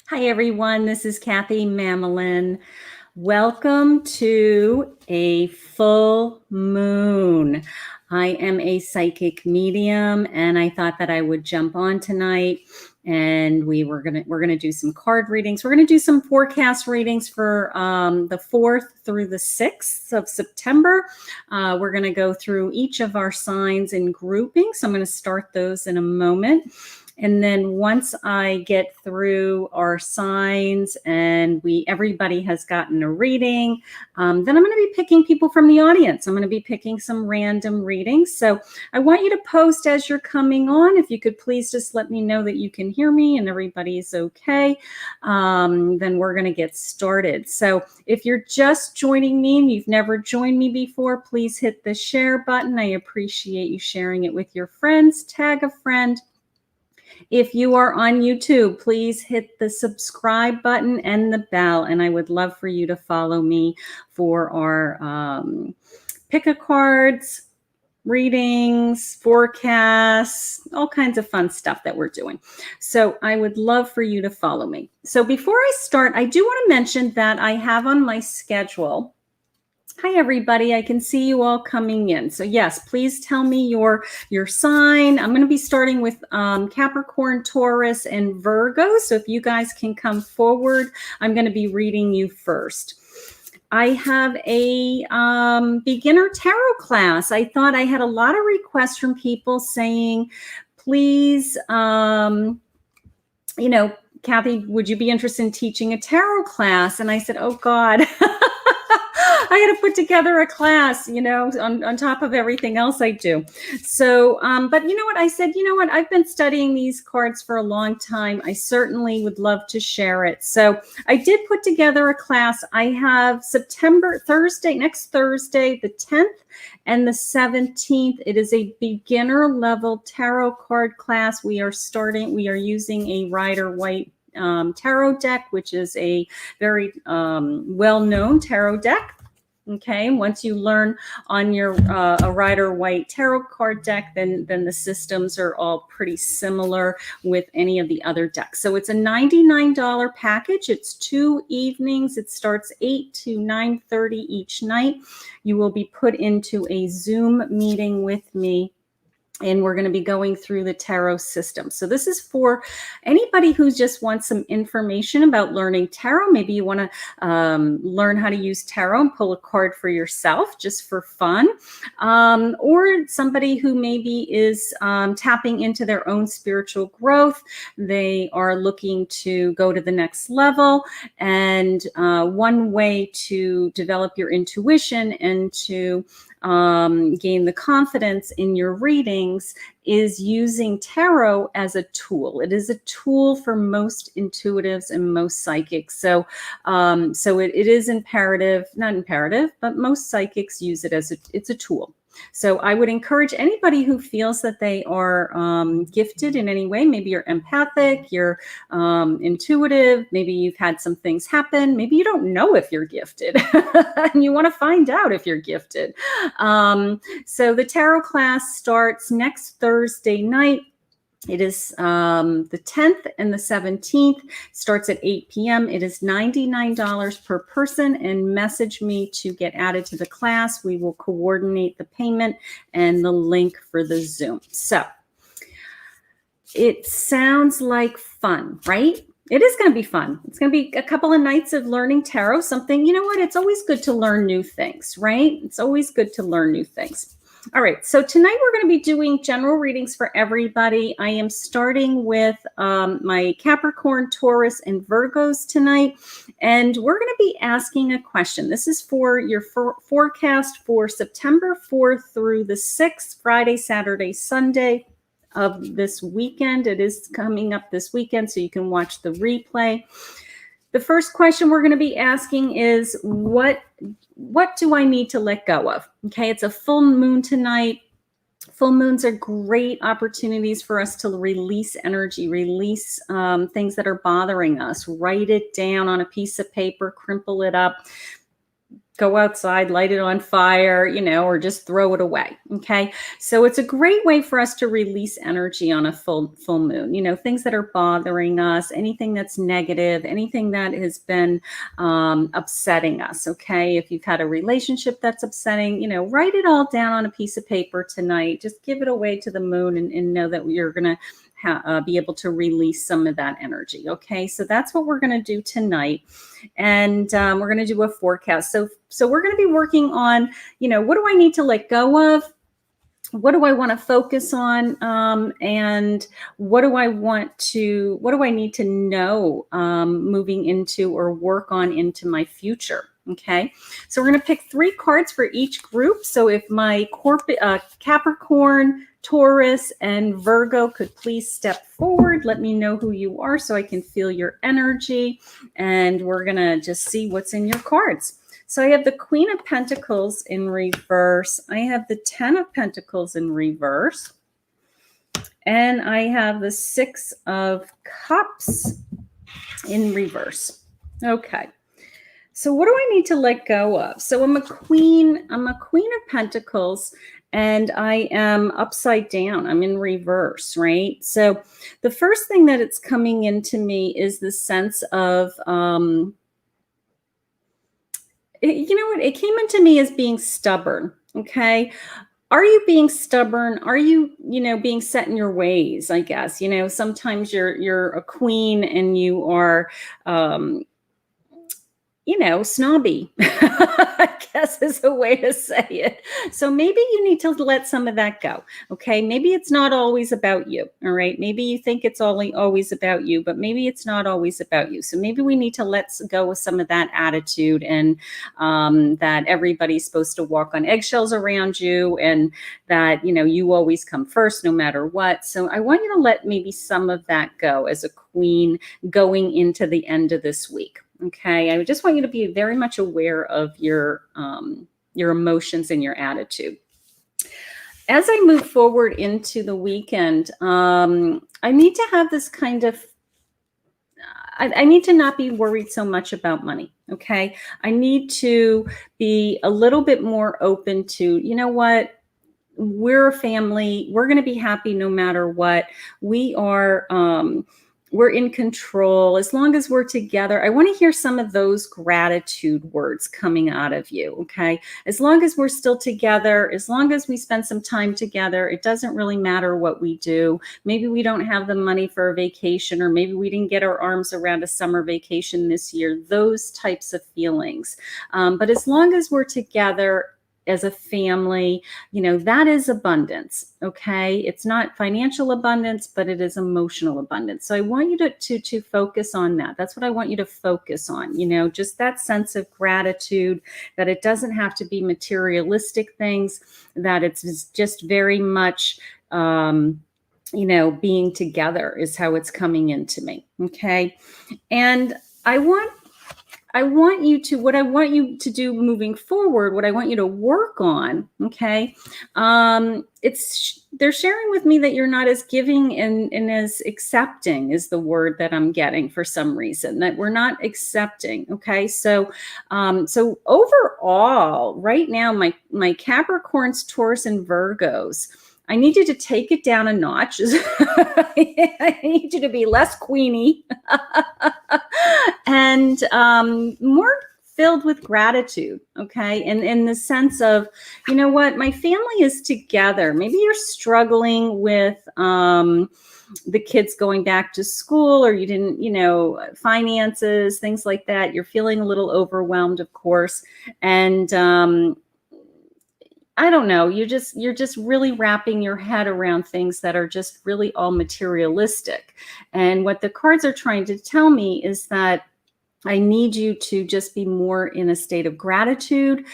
Hi, everyone. This is Kathy Mamolen. Welcome to a full moon. I am a psychic medium, and I thought that I would jump on tonight, and we're gonna do some card readings. We're gonna do some forecast readings for the 4th through the 6th of September. We're gonna go through each of our signs in grouping. So I'm gonna start those in a moment. And then once I get through our signs and everybody has gotten a reading, then I'm going to be picking people from the audience. I'm going to be picking some random readings. So I want you to post as you're coming on. If you could please just let me know that you can hear me and everybody's okay, then we're going to get started. So if you're just joining me and you've never joined me before, please hit the share button. I appreciate you sharing it with your friends. Tag a friend. If you are on YouTube, please hit the subscribe button and the bell, and I would love for you to follow me for our pick a cards, readings, forecasts, all kinds of fun stuff that we're doing. So I would love for you to follow me. So before I start, I do want to mention that I have on my schedule. Hi, everybody. I can see you all coming in. So yes, please tell me your sign. I'm going to be starting with Capricorn, Taurus, and Virgo. So if you guys can come forward, I'm going to be reading you first. I have a beginner tarot class. I thought I had a lot of requests from people saying, please, Kathy, would you be interested in teaching a tarot class? And I said, oh God, I had to put together a class, on top of everything else I do. So, but you know what? I said, I've been studying these cards for a long time. I certainly would love to share it. So I did put together a class. I have next Thursday, the 10th and the 17th. It is a beginner level tarot card class. We are using a Rider-Waite tarot deck, which is a very well-known tarot deck. Okay, once you learn on your a Rider-Waite tarot card deck, then the systems are all pretty similar with any of the other decks. So it's a $99 package. It's 2 evenings. It starts 8 to 9:30 each night. You will be put into a Zoom meeting with me, and we're going to be going through the tarot system. So this is for anybody who just wants some information about learning tarot. Maybe you want to learn how to use tarot and pull a card for yourself just for fun. Or somebody who maybe is tapping into their own spiritual growth. They are looking to go to the next level. And one way to develop your intuition and to gain the confidence in your readings is using tarot as a tool. It is a tool for most intuitives and most psychics. So it is not imperative, but most psychics use it as it's a tool. So I would encourage anybody who feels that they are gifted in any way. Maybe you're empathic, you're intuitive, maybe you've had some things happen, maybe you don't know if you're gifted and you want to find out if you're gifted. So the tarot class starts next Thursday night. It is the 10th and the 17th, starts at 8 p.m. It is $99 per person, and message me to get added to the class. We will coordinate the payment and the link for the Zoom. So it sounds like fun, right? It is going to be fun. It's going to be a couple of nights of learning tarot, something, it's always good to learn new things, right? It's always good to learn new things. All right, so tonight we're going to be doing general readings for everybody. I am starting with my Capricorn, Taurus, and Virgos tonight, and we're going to be asking a question. This is for your forecast for September 4th through the 6th, Friday, Saturday, Sunday of this weekend. It is coming up this weekend, so you can watch the replay. The first question we're going to be asking is, what do I need to let go of? Okay, it's a full moon tonight. Full moons are great opportunities for us to release energy, release things that are bothering us. Write it down on a piece of paper, crumple it up. go outside, light it on fire, or just throw it away. Okay. So it's a great way for us to release energy on a full moon, things that are bothering us, anything that's negative, anything that has been upsetting us. Okay. If you've had a relationship that's upsetting, write it all down on a piece of paper tonight. Just give it away to the moon and know that you're going to be able to release some of that energy. Okay, so that's what we're going to do tonight, and we're going to do a forecast. So we're going to be working on, what do I need to let go of? What do I want to focus on? And what do I need to know moving into or work on into my future? Okay, so we're going to pick 3 cards for each group. So if my Capricorn, Taurus, and Virgo could please step forward, let me know who you are so I can feel your energy. And we're going to just see what's in your cards. So I have the Queen of Pentacles in reverse. I have the 10 of Pentacles in reverse. And I have the 6 of Cups in reverse. Okay. So what do I need to let go of? So I'm a Queen of Pentacles, and I am upside down. I'm in reverse, right? So the first thing that it's coming into me is the sense of, it came into me as being stubborn. Okay. Are you being stubborn? Are you, being set in your ways? I guess, sometimes you're a queen and you are, snobby, I guess is a way to say it. So maybe you need to let some of that go. Okay. Maybe it's not always about you. All right. Maybe you think it's always about you, but maybe it's not always about you. So maybe we need to let go of some of that attitude and that everybody's supposed to walk on eggshells around you and that, you always come first no matter what. So I want you to let maybe some of that go as a queen going into the end of this week. Okay, I just want you to be very much aware of your emotions and your attitude. As I move forward into the weekend, I need to have this kind of, I need to not be worried so much about money. Okay, I need to be a little bit more open to, what? We're a family. We're going to be happy no matter what. We're in control as long as we're together. I want to hear some of those gratitude words coming out of you. Okay. As long as we're still together, as long as we spend some time together, it doesn't really matter what we do. Maybe we don't have the money for a vacation, or maybe we didn't get our arms around a summer vacation this year, those types of feelings. But as long as we're together as a family, that is abundance. Okay. It's not financial abundance, but it is emotional abundance. So I want you to focus on that. That's what I want you to focus on, just that sense of gratitude, that it doesn't have to be materialistic things, that it's just very much, being together is how it's coming into me. Okay. And what I want you to do moving forward, what I want you to work on, okay, they're sharing with me that you're not as giving and as accepting is the word that I'm getting for some reason, that we're not accepting, okay? So overall, right now, my Capricorns, Taurus, and Virgos, I need you to take it down a notch. I need you to be less queenie and more filled with gratitude, okay? And in the sense of, my family is together. Maybe you're struggling with the kids going back to school, or you didn't, finances, things like that. You're feeling a little overwhelmed, of course. And I don't know, you're just really wrapping your head around things that are just really all materialistic. And what the cards are trying to tell me is that I need you to just be more in a state of gratitude.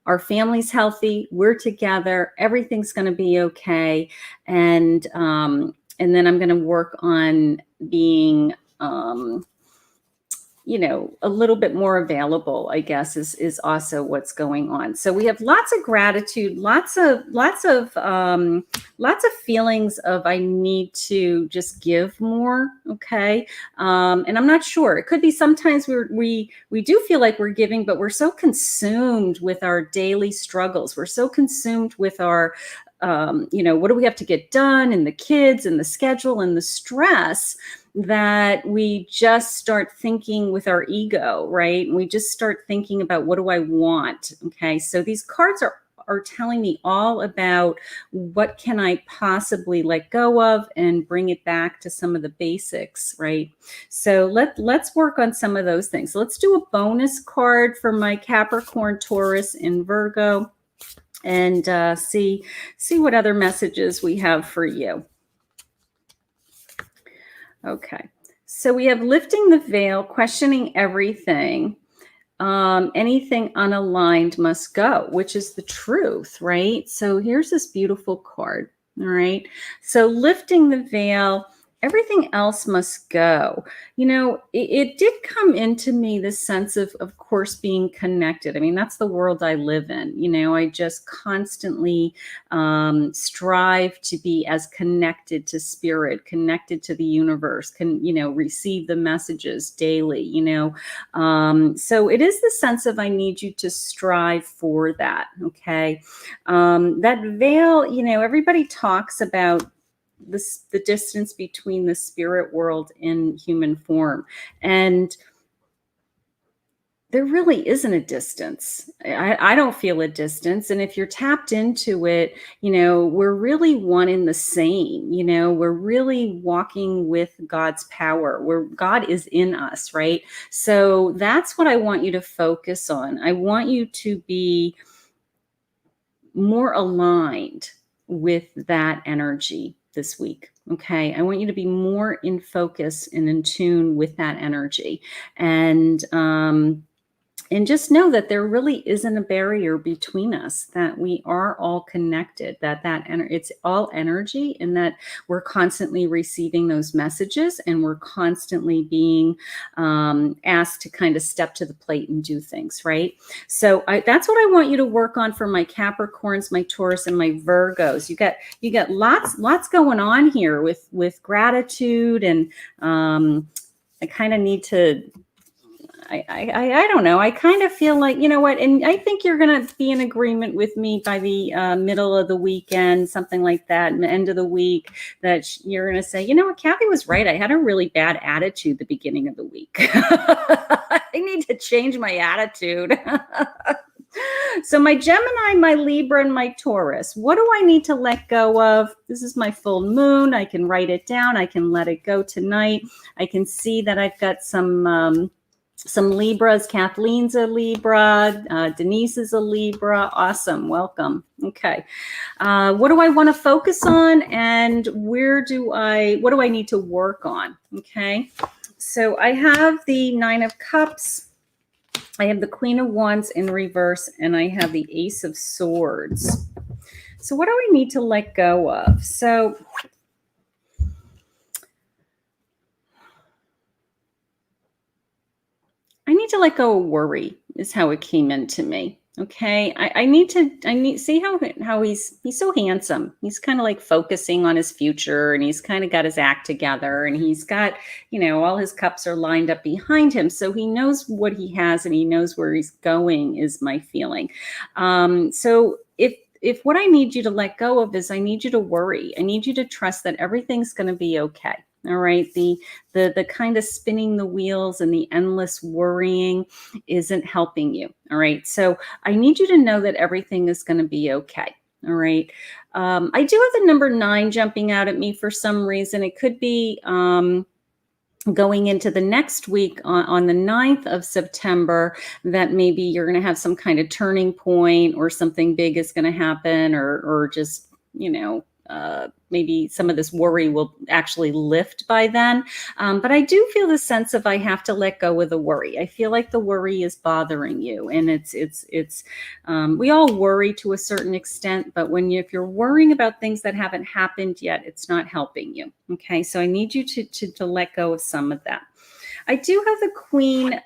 Our family's healthy. We're together. Everything's going to be okay. And then I'm going to work on being a little bit more available, I guess, is also what's going on. So we have lots of gratitude, lots of feelings of I need to just give more. Okay. And I'm not sure. It could be sometimes we do feel like we're giving, but we're so consumed with our daily struggles. We're so consumed with our what do we have to get done, and the kids and the schedule and the stress, that we just start thinking with our ego, right? And we just start thinking about, what do I want? Okay. So these cards are telling me all about what can I possibly let go of and bring it back to some of the basics, right? So let's work on some of those things. Let's do a bonus card for my Capricorn, Taurus, and Virgo, and see what other messages we have for you. Okay, so we have lifting the veil, questioning everything. Anything unaligned must go, which is the truth, right? So here's this beautiful card. All right. So lifting the veil, everything else must go. It did come into me, this sense of course, being connected. I mean, that's the world I live in. I just constantly strive to be as connected to spirit, connected to the universe, receive the messages daily, so it is the sense of I need you to strive for that. Okay. That veil, everybody talks about the distance between the spirit world and human form. And there really isn't a distance. I don't feel a distance. And if you're tapped into it, we're really one in the same. We're really walking with God's power, where God is in us, right? So that's what I want you to focus on. I want you to be more aligned with that energy this week. Okay. I want you to be more in focus and in tune with that energy. And just know that there really isn't a barrier between us, that we are all connected, it's all energy, and that we're constantly receiving those messages, and we're constantly being asked to kind of step to the plate and do things, right? So that's what I want you to work on for my Capricorns, my Taurus, and my Virgos. You got lots going on here with gratitude, and I kind of need to, I don't know. I kind of feel like, what, and I think you're going to be in agreement with me by the middle of the weekend, something like that, and the end of the week, that you're going to say, what, Kathy was right. I had a really bad attitude the beginning of the week. I need to change my attitude. So my Gemini, my Libra, and my Taurus, what do I need to let go of? This is my full moon. I can write it down. I can let it go tonight. I can see that I've got some Libras. Kathleen's a Libra. Denise is a Libra. Awesome. Welcome. Okay. What do I want to focus on, and what do I need to work on? Okay. So I have the Nine of Cups. I have the Queen of Wands in reverse, and I have the Ace of Swords. So what do I need to let go of? So I need to let go of worry, is how it came into me. Okay. I need see how he's so handsome. He's kind of like focusing on his future, and he's kind of got his act together, and he's got, all his cups are lined up behind him. So he knows what he has, and he knows where he's going, is my feeling. So if what I need you to let go of is, I need you to worry. I need you to trust that everything's going to be okay. All right. The kind of spinning the wheels and the endless worrying isn't helping you. All right. So I need you to know that everything is going to be okay. All right. I do have the number 9 jumping out at me for some reason. It could be going into the next week on the 9th of September, that maybe you're going to have some kind of turning point, or something big is going to happen, or just, maybe some of this worry will actually lift by then. But I do feel the sense of I have to let go of the worry. I feel like the worry is bothering you, and it's we all worry to a certain extent, but if you're worrying about things that haven't happened yet, it's not helping you. Okay, so I need you to let go of some of that. I do have the Queen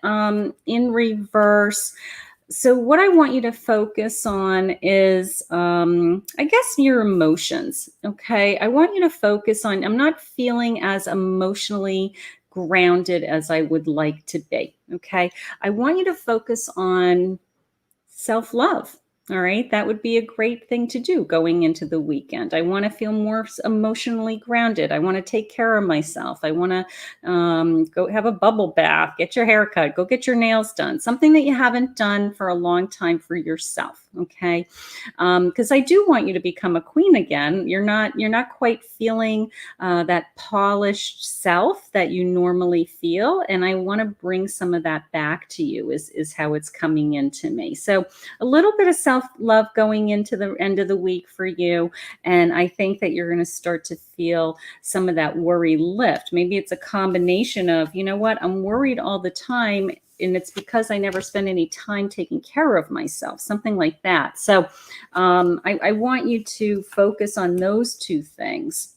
in reverse. So what I want you to focus on is, I guess, your emotions. Okay. I want you to focus on, I'm not feeling as emotionally grounded as I would like to be. Okay. I want you to focus on self-love. All right. That would be a great thing to do going into the weekend. I want to feel more emotionally grounded. I want to take care of myself. I want to go have a bubble bath, get your hair cut, go get your nails done, something that you haven't done for a long time for yourself. Okay. Because I do want you to become a queen again. You're not quite feeling that polished self that you normally feel. And I want to bring some of that back to you is how it's coming into me. So a little bit of self-love going into the end of the week for you. And I think that you're going to start to feel some of that worry lift. Maybe it's a combination of, you know what, I'm worried all the time, and it's because I never spend any time taking care of myself, something like that. So I want you to focus on those two things.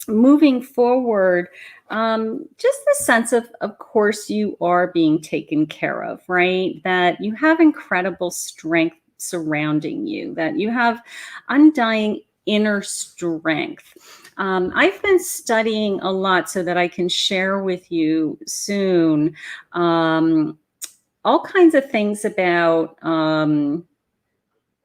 Moving forward, just the sense of course, you are being taken care of, right? That you have incredible strength surrounding you, that you have undying inner strength. I've been studying a lot so that I can share with you soon all kinds of things about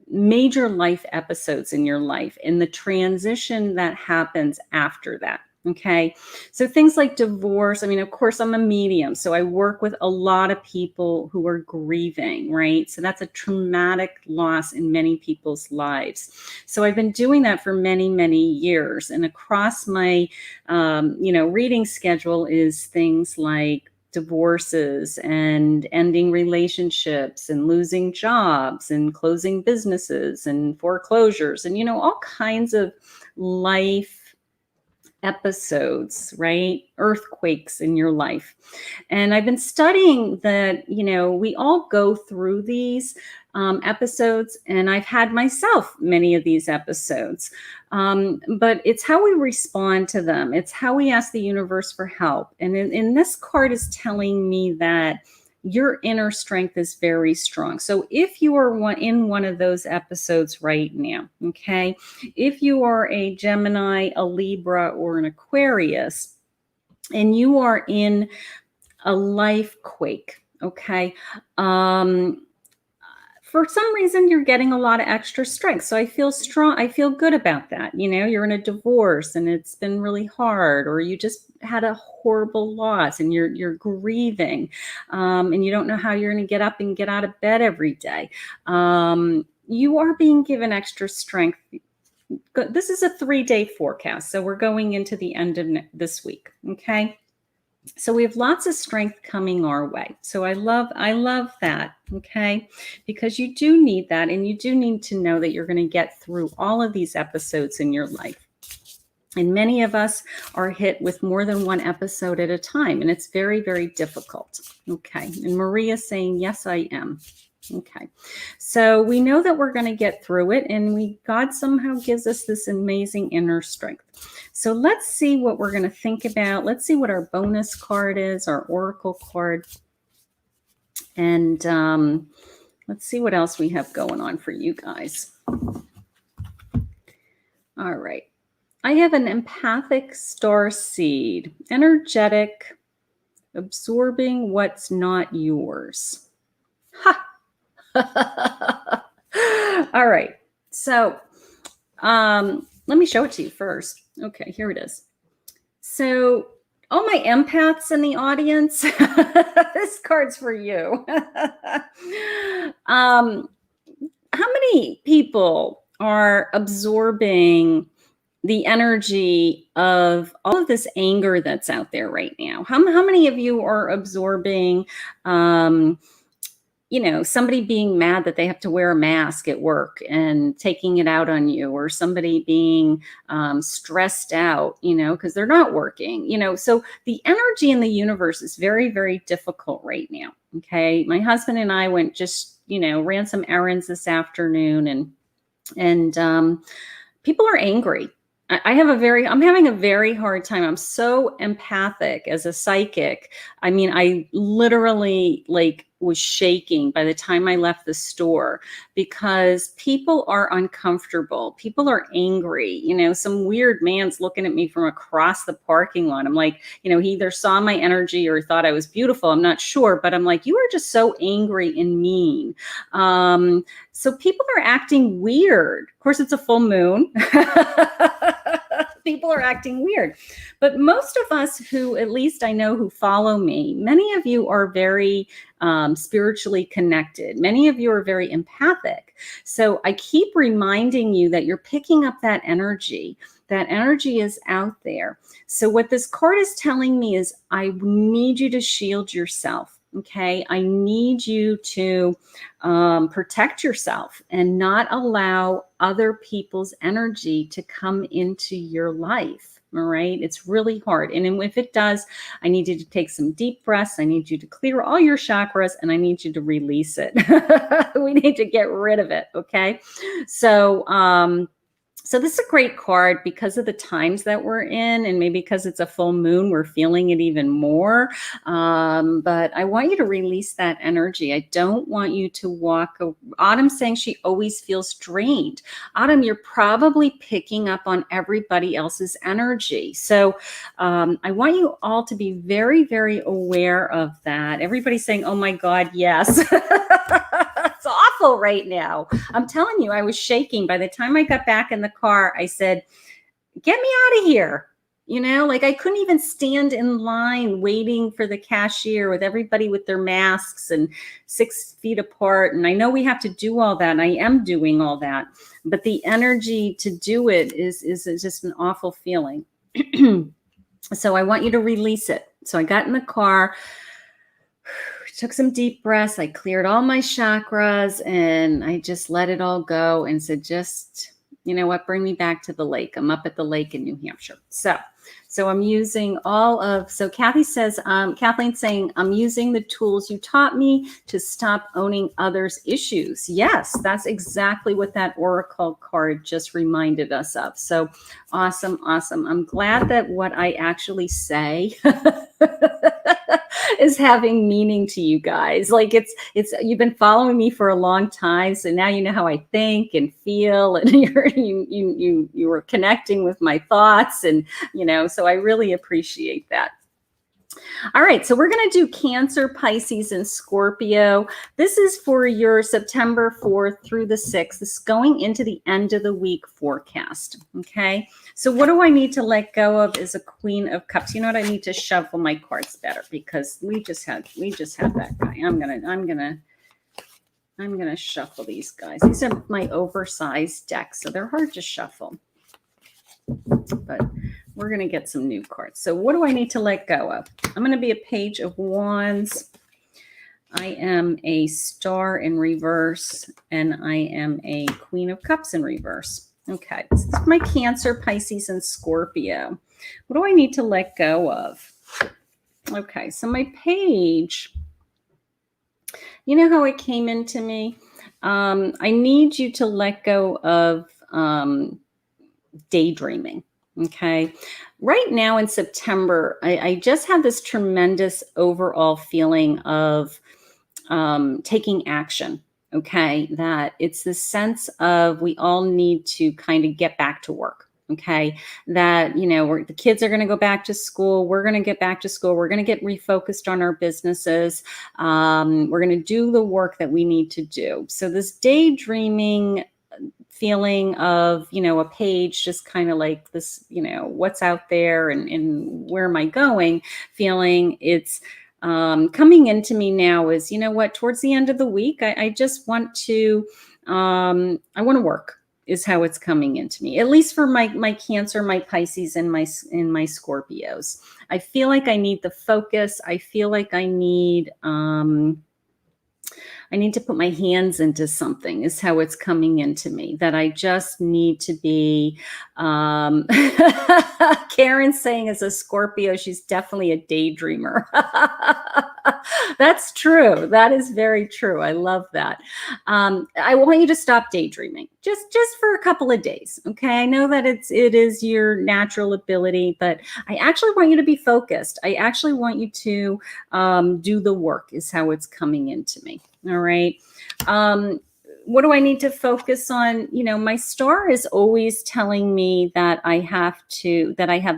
major life episodes in your life and the transition that happens after that. Okay. So things like divorce. I mean, of course, I'm a medium, so I work with a lot of people who are grieving, right? So that's a traumatic loss in many people's lives. So I've been doing that for many, many years. And across my, reading schedule is things like divorces and ending relationships and losing jobs and closing businesses and foreclosures and, all kinds of life episodes, right? Earthquakes in your life. And I've been studying that, we all go through these episodes, and I've had myself many of these episodes. But it's how we respond to them. It's how we ask the universe for help. And in this card is telling me that your inner strength is very strong. So if you are in one of those episodes right now, okay, if you are a Gemini, a Libra, or an Aquarius, and you are in a life quake, okay, for some reason you're getting a lot of extra strength. So I feel strong. I feel good about that. You're in a divorce and it's been really hard, or you just had a horrible loss and you're grieving, and you don't know how you're going to get up and get out of bed every day. You are being given extra strength. This is a 3-day forecast. So we're going into the end of this week. Okay. So we have lots of strength coming our way. So I love that, okay? Because you do need that, and you do need to know that you're going to get through all of these episodes in your life. And many of us are hit with more than one episode at a time, and it's very, very difficult, okay? And Maria's saying, yes, I am. Okay, so we know that we're going to get through it, and God somehow gives us this amazing inner strength. So let's see what we're going to think about. Let's see what our bonus card is, our oracle card, and let's see what else we have going on for you guys. All right, I have an empathic star seed, energetic, absorbing what's not yours. Ha! All right. So let me show it to you first. Okay, here it is. So all my empaths in the audience, this card's for you. How many people are absorbing the energy of all of this anger that's out there right now? How many of you are absorbing somebody being mad that they have to wear a mask at work and taking it out on you, or somebody being stressed out, because they're not working, so the energy in the universe is very, very difficult right now. Okay. My husband and I went ran some errands this afternoon, and people are angry. I'm having a very hard time. I'm so empathic as a psychic. I mean, I literally like was shaking by the time I left the store because people are uncomfortable. People are angry. You know, some weird man's looking at me from across the parking lot. I'm like, you know, he either saw my energy or thought I was beautiful. I'm not sure, but I'm like, you are just so angry and mean. So people are acting weird. Of course, it's a full moon. People are acting weird. But most of us who, at least I know, who follow me, many of you are very spiritually connected. Many of you are very empathic. So I keep reminding you that you're picking up that energy. That energy is out there. So what this card is telling me is I need you to shield yourself. Okay, I need you to protect yourself and not allow other people's energy to come into your life. All right, it's really hard. And if it does, I need you to take some deep breaths. I need you to clear all your chakras and I need you to release it. We need to get rid of it. Okay, so so this is a great card because of the times that we're in, and maybe because it's a full moon, we're feeling it even more. But I want you to release that energy. I don't want you to walk. Autumn's saying she always feels drained. Autumn, you're probably picking up on everybody else's energy. So I want you all to be very, very aware of that. Everybody's saying, oh my God, yes. It's awful right now. I'm telling you, I was shaking. By the time I got back in the car, I said, get me out of here. You know, like I couldn't even stand in line waiting for the cashier with everybody with their masks and 6 feet apart. And I know we have to do all that. And I am doing all that. But the energy to do it is just an awful feeling. So I want you to release it. So I got in the car, took some deep breaths. I cleared all my chakras and I just let it all go and said, just, you know what, bring me back to the lake. I'm up at the lake in New Hampshire. So I'm using so Kathy says, Kathleen's saying, I'm using the tools you taught me to stop owning others' issues. Yes, that's exactly what that Oracle card just reminded us of. So awesome, awesome. I'm glad that what I actually say is having meaning to you guys. Like it's you've been following me for a long time, so now you know how I think and feel, and you were connecting with my thoughts, and you know, so I really appreciate that. All right, so we're going to do Cancer, Pisces, and Scorpio. This is for your September 4th through the 6th. This is going into the end of the week forecast. Okay, so what do I need to let go of is a Queen of Cups. You know what? I need to shuffle my cards better because we just had that guy. I'm gonna shuffle these guys. These are my oversized decks, so they're hard to shuffle. But we're going to get some new cards. So what do I need to let go of? I'm going to be a Page of Wands. I am a Star in reverse, and I am a Queen of Cups in reverse. Okay, so this is my Cancer, Pisces, and Scorpio. What do I need to let go of? Okay, so my Page, you know how it came into me? I need you to let go of daydreaming. Okay. Right now in September, I just have this tremendous overall feeling of taking action. Okay. That it's the sense of we all need to kind of get back to work. Okay. That, you know, the kids are going to go back to school. We're going to get back to school. We're going to get refocused on our businesses. We're going to do the work that we need to do. So this daydreaming feeling of, you know, a page, just kind of like this, you know, what's out there and where am I going, feeling it's coming into me now is, you know what, towards the end of the week, I just want to, I want to work is how it's coming into me, at least for my Cancer, my Pisces, and my Scorpios. I feel like I need the focus. I feel like I need to put my hands into something is how it's coming into me, that I just need to be, Karen's saying as a Scorpio, she's definitely a daydreamer. That's true. That is very true. I love that. I want you to stop daydreaming just for a couple of days. Okay. I know that it is your natural ability, but I actually want you to be focused. I actually want you to do the work is how it's coming into me. All right. What do I need to focus on? My star is always telling me that I have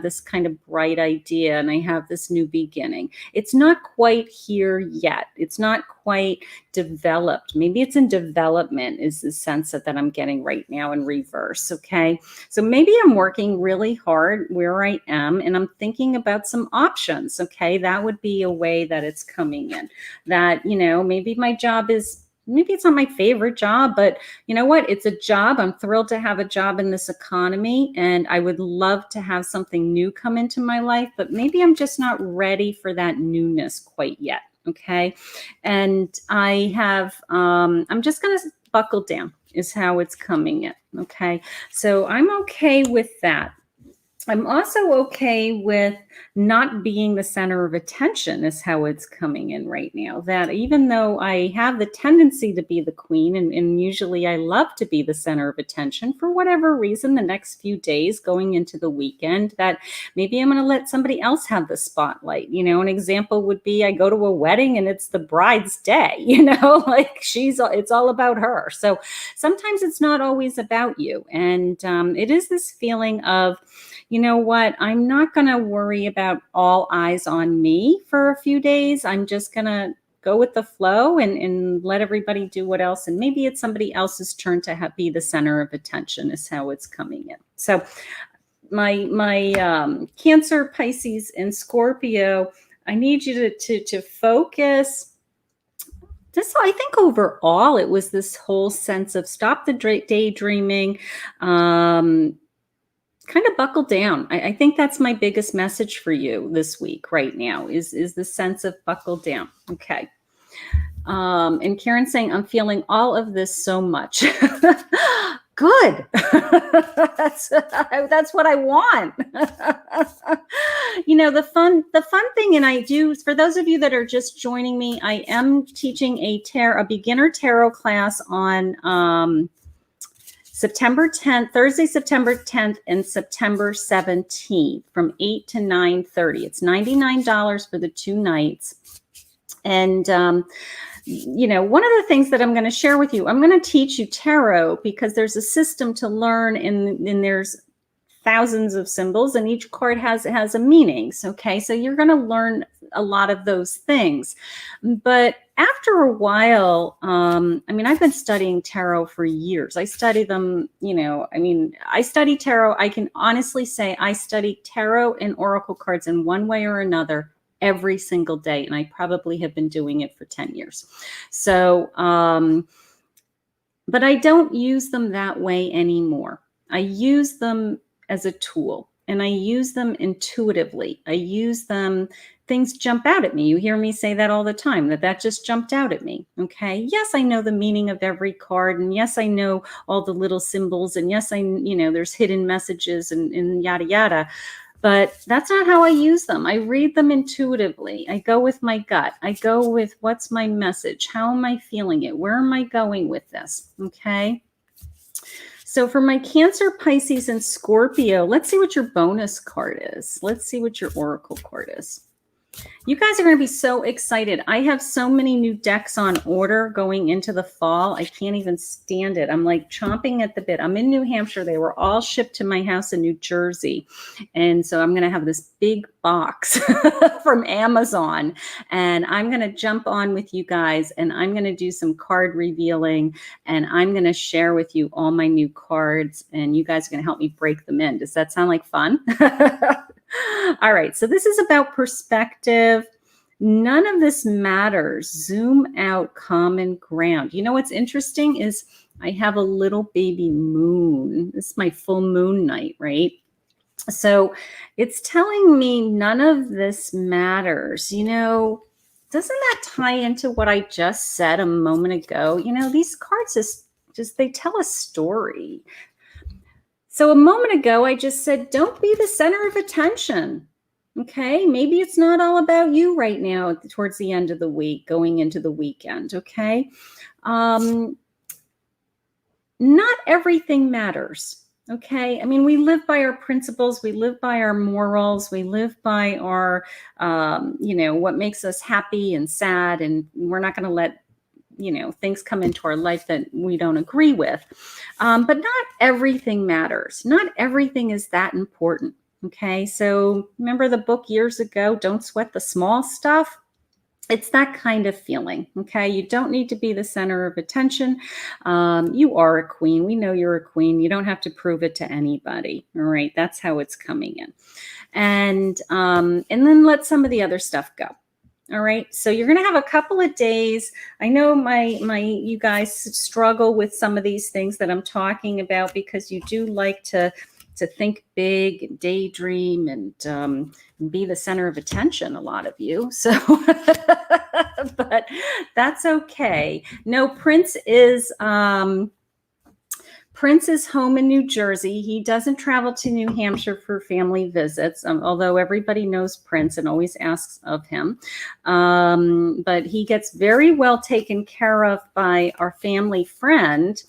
this kind of bright idea and I have this new beginning. It's not quite here yet. It's not quite developed. Maybe it's in development is the sense that I'm getting right now in reverse. Okay. So maybe I'm working really hard where I am and I'm thinking about some options. Okay. That would be a way that it's coming in that, maybe my job maybe it's not my favorite job, but you know what? It's a job. I'm thrilled to have a job in this economy, and I would love to have something new come into my life, but maybe I'm just not ready for that newness quite yet. Okay. And I'm just going to buckle down is how it's coming in. Okay. So I'm okay with that. I'm also okay with not being the center of attention is how it's coming in right now. That even though I have the tendency to be the queen, and usually I love to be the center of attention for whatever reason, the next few days going into the weekend, that maybe I'm going to let somebody else have the spotlight. An example would be I go to a wedding and it's the bride's day, like it's all about her. So sometimes it's not always about you. And it is this feeling of, you know what? I'm not going to worry about all eyes on me for a few days. I'm just going to go with the flow and let everybody do what else. And maybe it's somebody else's turn to be the center of attention is how it's coming in. So my Cancer, Pisces, and Scorpio, I need you to focus. Just, I think overall, it was this whole sense of stop the daydreaming, kind of buckle down. I think that's my biggest message for you this week right now is the sense of buckle down. Okay. And Karen's saying, I'm feeling all of this so much. Good. That's what I want. The fun thing, and I do, for those of you that are just joining me, I am teaching a beginner tarot class on, Thursday, September 10th and September 17th from 8 to 9:30. It's $99 for the 2 nights. And, one of the things that I'm going to share with you, I'm going to teach you tarot because there's a system to learn and there's thousands of symbols and each card has a meaning. Okay. So you're going to learn a lot of those things. But after a while, I've been studying tarot for years. I study them, I study tarot. I can honestly say I study tarot and oracle cards in one way or another every single day. And I probably have been doing it for 10 years. So, but I don't use them that way anymore. I use them as a tool and I use them intuitively. I use them, things jump out at me. You hear me say that all the time, that just jumped out at me. Okay. Yes, I know the meaning of every card. And yes, I know all the little symbols. And yes, there's hidden messages and yada, yada. But that's not how I use them. I read them intuitively. I go with my gut. I go with what's my message? How am I feeling it? Where am I going with this? Okay. So for my Cancer, Pisces, and Scorpio, let's see what your bonus card is. Let's see what your oracle card is. You guys are going to be so excited. I have so many new decks on order going into the fall. I can't even stand it. I'm like chomping at the bit. I'm in New Hampshire. They were all shipped to my house in New Jersey. And so I'm going to have this big box from Amazon. And I'm going to jump on with you guys. And I'm going to do some card revealing. And I'm going to share with you all my new cards. And you guys are going to help me break them in. Does that sound like fun? All right, so this is about perspective. None of this matters. Zoom out, common ground. You know what's interesting is I have a little baby moon. This is my full moon night, right? So it's telling me none of this matters. Doesn't that tie into what I just said a moment ago? These cards just they tell a story. So a moment ago, I just said, don't be the center of attention. Okay, maybe it's not all about you right now towards the end of the week, going into the weekend. Okay. Um, Not everything matters. Okay. I mean, we live by our principles, we live by our morals, we live by our, what makes us happy and sad. And we're not going to let, things come into our life that we don't agree with. But not everything matters. Not everything is that important. Okay. So remember the book years ago, Don't Sweat the Small Stuff? It's that kind of feeling. Okay. You don't need to be the center of attention. You are a queen. We know you're a queen. You don't have to prove it to anybody. All right. That's how it's coming in. And then let some of the other stuff go. All right. So you're going to have a couple of days. I know you guys struggle with some of these things that I'm talking about because you do like to think big, daydream, and be the center of attention, a lot of you. So, but that's okay. No, Prince is home in New Jersey. He doesn't travel to New Hampshire for family visits, although everybody knows Prince and always asks of him. But he gets very well taken care of by our family friend.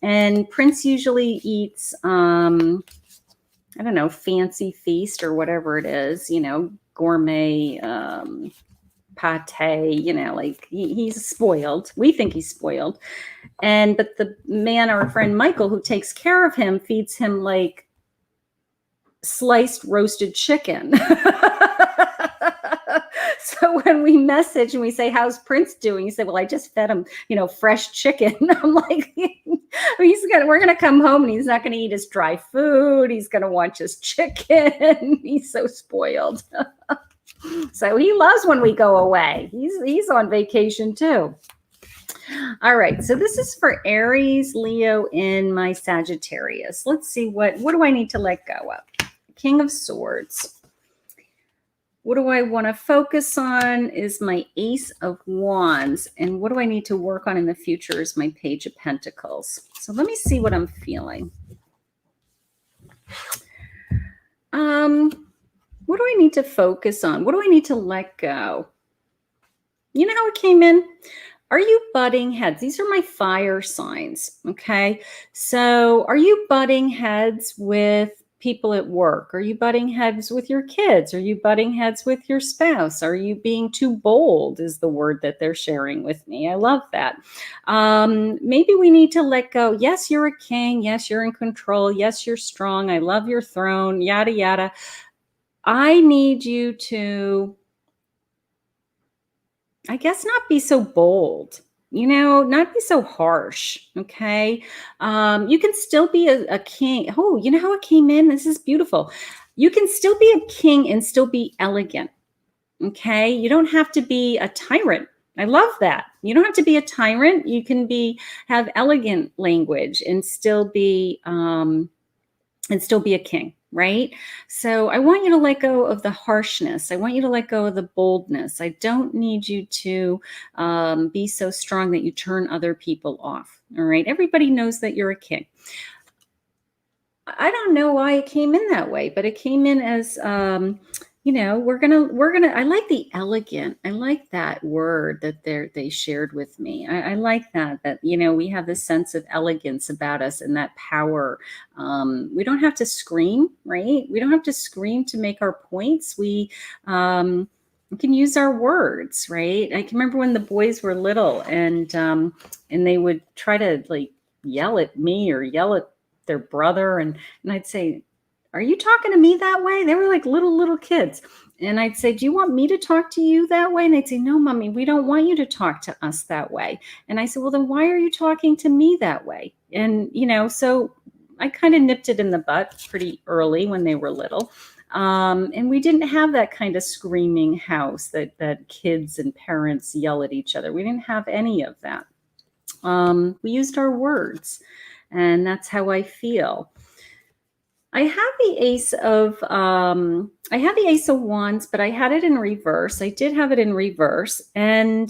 And Prince usually eats, I don't know, fancy feast or whatever it is, gourmet pate, like he's spoiled. We think he's spoiled. But the man, our friend Michael, who takes care of him, feeds him like sliced roasted chicken. So when we message and we say, how's Prince doing? He said, well, I just fed him, fresh chicken. I'm like, we're going to come home and he's not going to eat his dry food. He's going to want his chicken. He's so spoiled. So he loves when we go away. He's on vacation too. All right. So this is for Aries, Leo, and my Sagittarius. Let's see what do I need to let go of? King of Swords. What do I want to focus on is my Ace of Wands. And what do I need to work on in the future is my Page of Pentacles. So let me see what I'm feeling. What do I need to focus on? What do I need to let go? You know how it came in? Are you butting heads? These are my fire signs, okay? So are you butting heads with people at work? Are you butting heads with your kids? Are you butting heads with your spouse? Are you being too bold is the word that they're sharing with me. I love that. Maybe we need to let go. Yes, you're a king. Yes, you're in control. Yes, you're strong. I love your throne, yada, yada. I need you to, I guess, not be so bold, not be so harsh. Okay. You can still be a king. Oh, you know how it came in? This is beautiful. You can still be a king and still be elegant. Okay. You don't have to be a tyrant. I love that. You don't have to be a tyrant. You can have elegant language and still be a king. Right? So I want you to let go of the harshness. I want you to let go of the boldness. I don't need you to be so strong that you turn other people off. All right. Everybody knows that you're a king. I don't know why it came in that way, but it came in as, we're gonna, I like the elegant. I like that word that they shared with me. I like that, we have this sense of elegance about us and that power. We don't have to scream, right? We don't have to scream to make our points. We can use our words, right? I can remember when the boys were little and they would try to like yell at me or yell at their brother. And I'd say, are you talking to me that way? They were like little kids. And I'd say, do you want me to talk to you that way? And they'd say, no, mommy, we don't want you to talk to us that way. And I said, well, then why are you talking to me that way? And, so I kind of nipped it in the butt pretty early when they were little. And we didn't have that kind of screaming house that kids and parents yell at each other. We didn't have any of that. We used our words, and that's how I feel. I have the Ace of Wands, but I had it in reverse. I did have it in reverse. And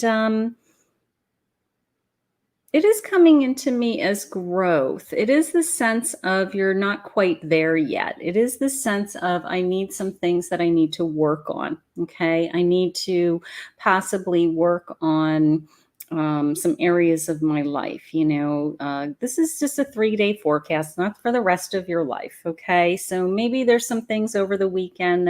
It is coming into me as growth. It is the sense of you're not quite there yet. It is the sense of I need some things that I need to work on. Okay. I need to possibly work on some areas of my life. This is just a 3-day forecast, not for the rest of your life. Okay. So maybe there's some things over the weekend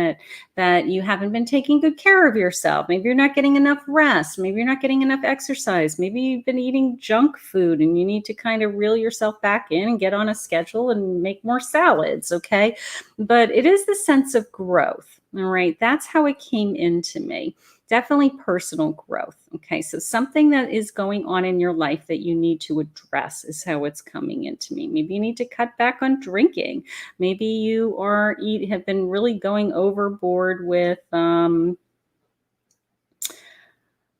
that you haven't been taking good care of yourself. Maybe you're not getting enough rest. Maybe you're not getting enough exercise. Maybe you've been eating junk food and you need to kind of reel yourself back in and get on a schedule and make more salads. Okay. But it is the sense of growth. All right. That's how it came into me. Definitely personal growth. Okay. So something that is going on in your life that you need to address is how it's coming into me. Maybe you need to cut back on drinking. Maybe you have been really going overboard with I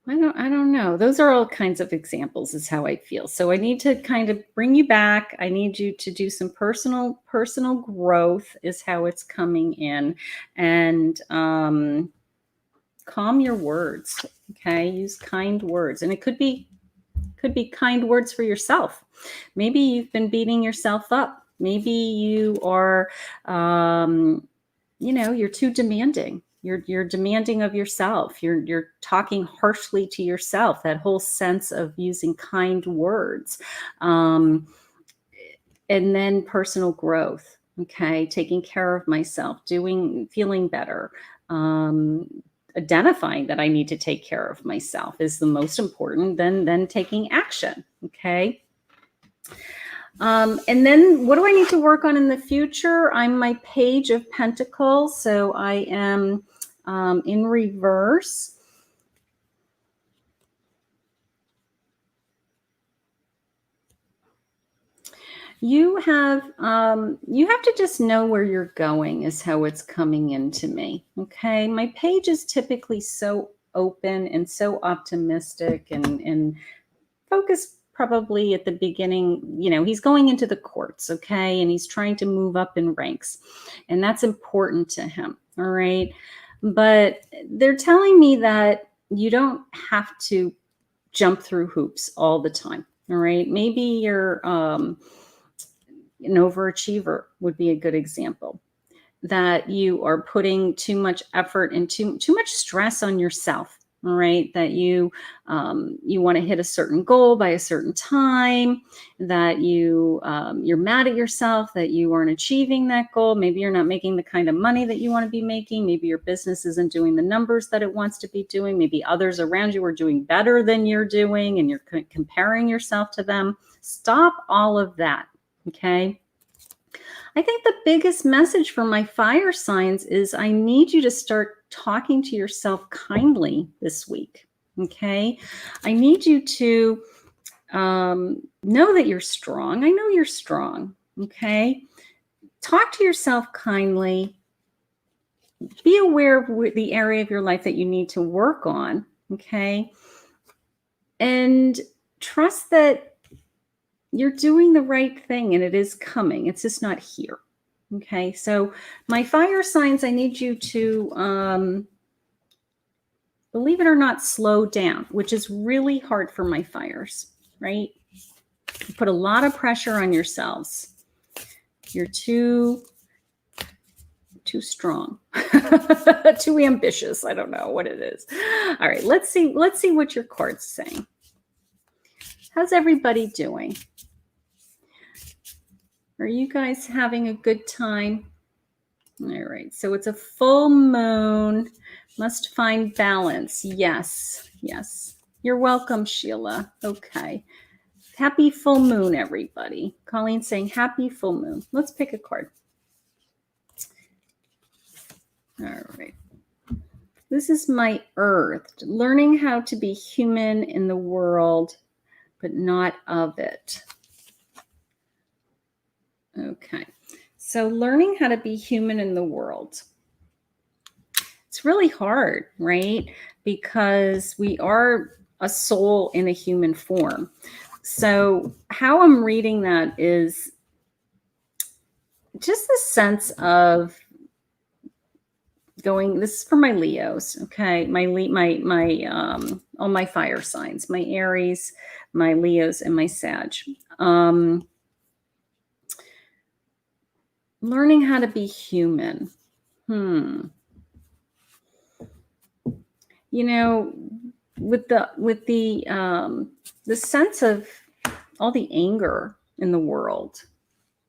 don't know. Those are all kinds of examples is how I feel. So I need to kind of bring you back. I need you to do some personal growth is how it's coming in. And calm your words. Okay. Use kind words. And it could be kind words for yourself. Maybe you've been beating yourself up. Maybe you are you're too demanding. You're demanding of yourself. You're talking harshly to yourself. That whole sense of using kind words, and then personal growth. Okay, taking care of myself, feeling better. Identifying that I need to take care of myself is the most important. Then taking action. Okay. And then what do I need to work on in the future? I'm my Page of Pentacles. So I am in reverse. You have to just know where you're going is how it's coming into me. Okay. My page is typically so open and so optimistic and focused probably at the beginning. He's going into the courts. Okay. And he's trying to move up in ranks, and that's important to him. All right. But they're telling me that you don't have to jump through hoops all the time. All right. Maybe you're an overachiever would be a good example, that you are putting too much effort and too much stress on yourself. All right. That you want to hit a certain goal by a certain time, that you're mad at yourself that you aren't achieving that goal. Maybe you're not making the kind of money that you want to be making. Maybe your business isn't doing the numbers that it wants to be doing. Maybe others around you are doing better than you're doing and you're comparing yourself to them. Stop all of that. Okay. I think the biggest message for my fire signs is I need you to start talking to yourself kindly this week. Okay. I need you to know that you're strong. I know you're strong. Okay. Talk to yourself kindly. Be aware of the area of your life that you need to work on. Okay. And trust that you're doing the right thing and it is coming. It's just not here. Okay. So my fire signs, I need you to, believe it or not, slow down, which is really hard for my fires, right? You put a lot of pressure on yourselves. You're too strong, too ambitious. I don't know what it is. All right. Let's see what your card's saying. How's everybody doing? Are you guys having a good time? All right. So it's a full moon. Must find balance. Yes. Yes. You're welcome, Sheila. Okay. Happy full moon, everybody. Colleen saying happy full moon. Let's pick a card. All right. This is my Earth. Learning how to be human in the world, but not of it. Okay, so learning how to be human in the world. It's really hard, right? Because we are a soul in a human form. So how I'm reading that is just the sense of this is for my Leos, okay? All my fire signs, my Aries, my Leos, and my Sag. Learning how to be human. You know, with the sense of all the anger in the world,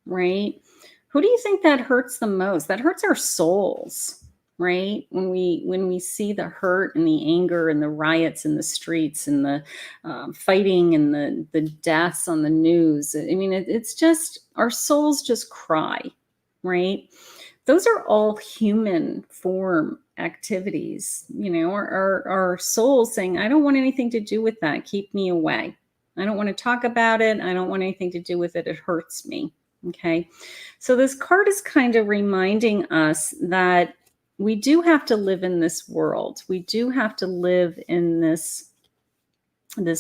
right? Who do you think that hurts the most? That hurts our souls, right? When we see the hurt and the anger and the riots in the streets and the fighting and the deaths on the news. I mean, it's just, our souls just cry, right? Those are all human form activities, you know, our souls saying, I don't want anything to do with that. Keep me away. I don't want to talk about it. I don't want anything to do with it. It hurts me. Okay. So this card is kind of reminding us that we do have to live in this world. We do have to live in this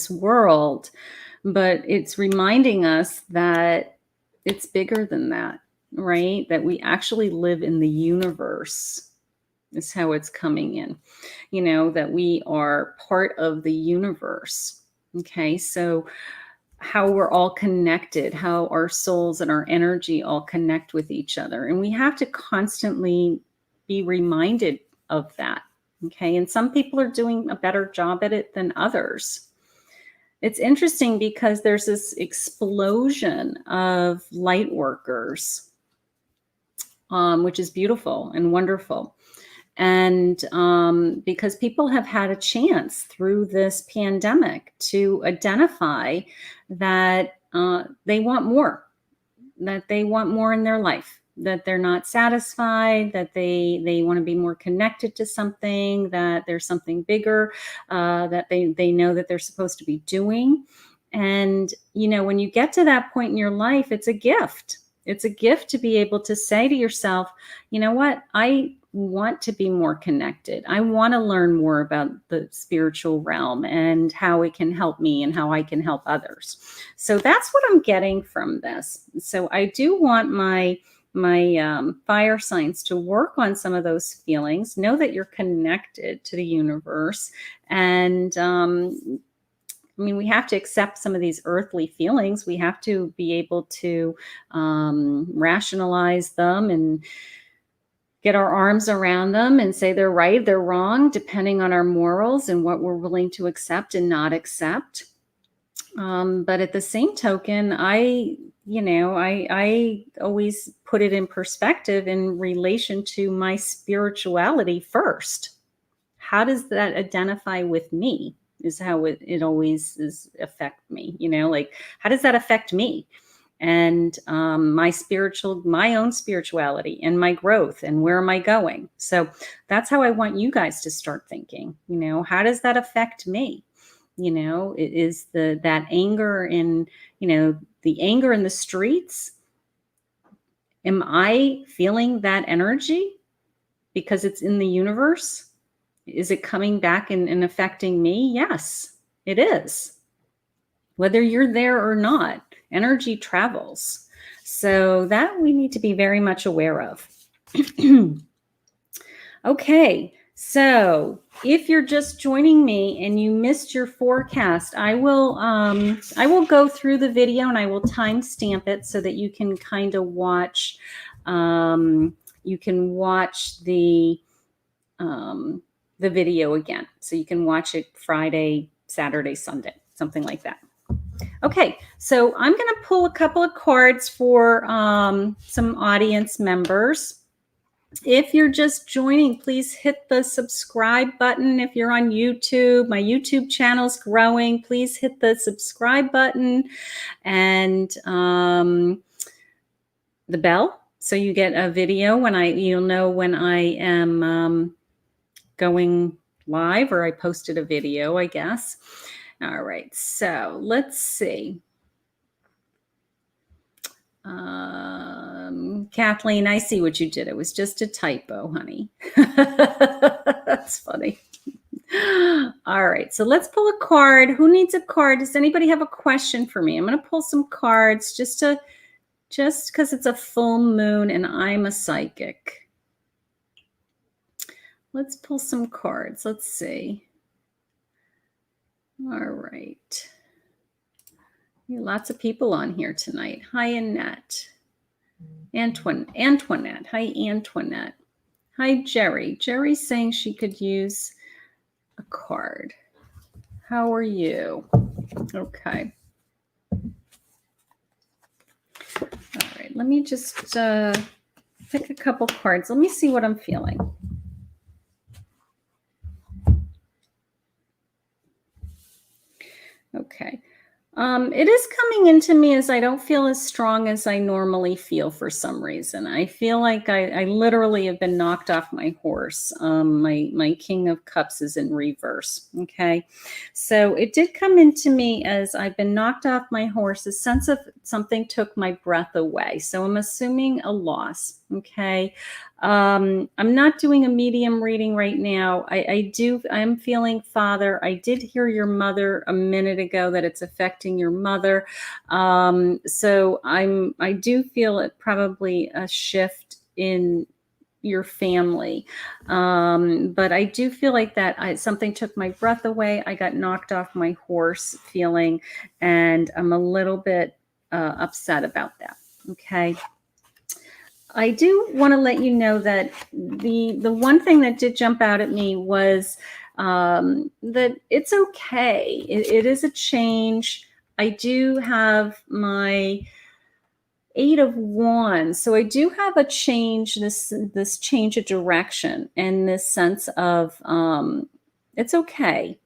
world, but it's reminding us that it's bigger than that, right? That we actually live in the universe is how it's coming in, you know, that we are part of the universe. Okay. So how we're all connected, how our souls and our energy all connect with each other. And we have to constantly be reminded of that. Okay. And some people are doing a better job at it than others. It's interesting because there's this explosion of light workers, which is beautiful and wonderful. And because people have had a chance through this pandemic to identify that they want more, that they want more in their life, that they're not satisfied, that they want to be more connected to something, that there's something bigger that they know that they're supposed to be doing. And, you know, when you get to that point in your life, it's a gift. It's a gift to be able to say to yourself, you know what, I want to be more connected. I want to learn more about the spiritual realm and how it can help me and how I can help others. So that's what I'm getting from this. So I do want my fire signs to work on some of those feelings. Know that you're connected to the universe. And I mean, we have to accept some of these earthly feelings. We have to be able to rationalize them and get our arms around them and say they're right, they're wrong, depending on our morals and what we're willing to accept and not accept. But at the same token, I always put it in perspective in relation to my spirituality first. How does that identify with me? Is how it always is affect me, you know, like, how does that affect me and my own spirituality and my growth and where am I going? So that's how I want you guys to start thinking, you know, how does that affect me? You know, it is that anger in, you know, the anger in the streets. Am I feeling that energy because it's in the universe? Is it coming back and affecting me? Yes, it is. Whether you're there or not, energy travels. So that we need to be very much aware of. Okay, so if you're just joining me and you missed your forecast, I will go through the video and I will timestamp it so that you can kind of watch. You can watch the video again. So you can watch it Friday, Saturday, Sunday, something like that. Okay, so I'm going to pull a couple of cards for some audience members. If you're just joining, please hit the subscribe button. If you're on YouTube, my YouTube channel's growing. Please hit the subscribe button and the bell so you get a video when you'll know when I am going live or I posted a video, I guess. All right, so let's see. Kathleen, I see what you did. It was just a typo, honey. That's funny. All right, so let's pull a card. Who needs a card? Does anybody have a question for me? I'm going to pull some cards just because it's a full moon and I'm a psychic. Let's pull some cards. Let's see. All right. Lots of people on here tonight. Hi, Annette. Antoinette. Hi, Antoinette. Hi, Jerry. Jerry's saying she could use a card. How are you? Okay. All right. Let me just pick a couple cards. Let me see what I'm feeling. Okay. It is coming into me as I don't feel as strong as I normally feel for some reason. I feel like I literally have been knocked off my horse. My King of Cups is in reverse. Okay. So it did come into me as I've been knocked off my horse, a sense of something took my breath away. So I'm assuming a loss. Okay. I'm not doing a medium reading right now. I'm feeling father. I did hear your mother a minute ago that it's affecting your mother. So I do feel it probably a shift in your family. But I do feel like that something took my breath away. I got knocked off my horse feeling, and I'm a little bit upset about that. Okay. I do want to let you know that the one thing that did jump out at me was that it's okay. It is a change. I do have my 8 of Wands, so I do have a change. This change of direction and this sense of it's okay.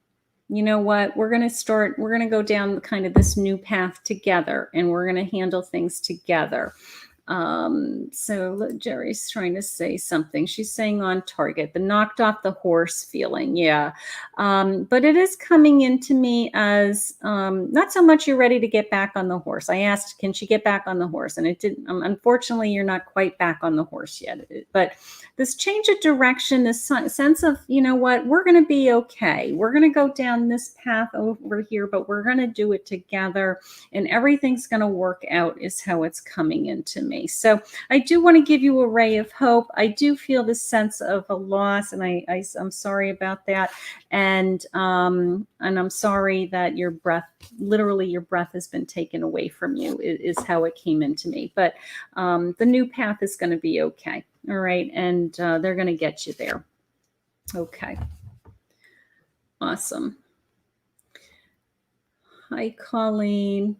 You know what? We're going to go down kind of this new path together, and we're going to handle things together. So Jerry's trying to say something. She's saying on target, the knocked off the horse feeling. Yeah. But it is coming into me as not so much you're ready to get back on the horse. I asked, can she get back on the horse? And it didn't. Unfortunately, you're not quite back on the horse yet. But this change of direction, this sense of, you know what, we're going to be okay. We're going to go down this path over here, but we're going to do it together, and everything's going to work out is how it's coming into me. So I do want to give you a ray of hope. I do feel this sense of a loss, and I'm sorry about that. And I'm sorry that your breath has been taken away from you is how it came into me. But the new path is going to be okay. All right. And they're going to get you there. Okay. Awesome. Hi, Colleen.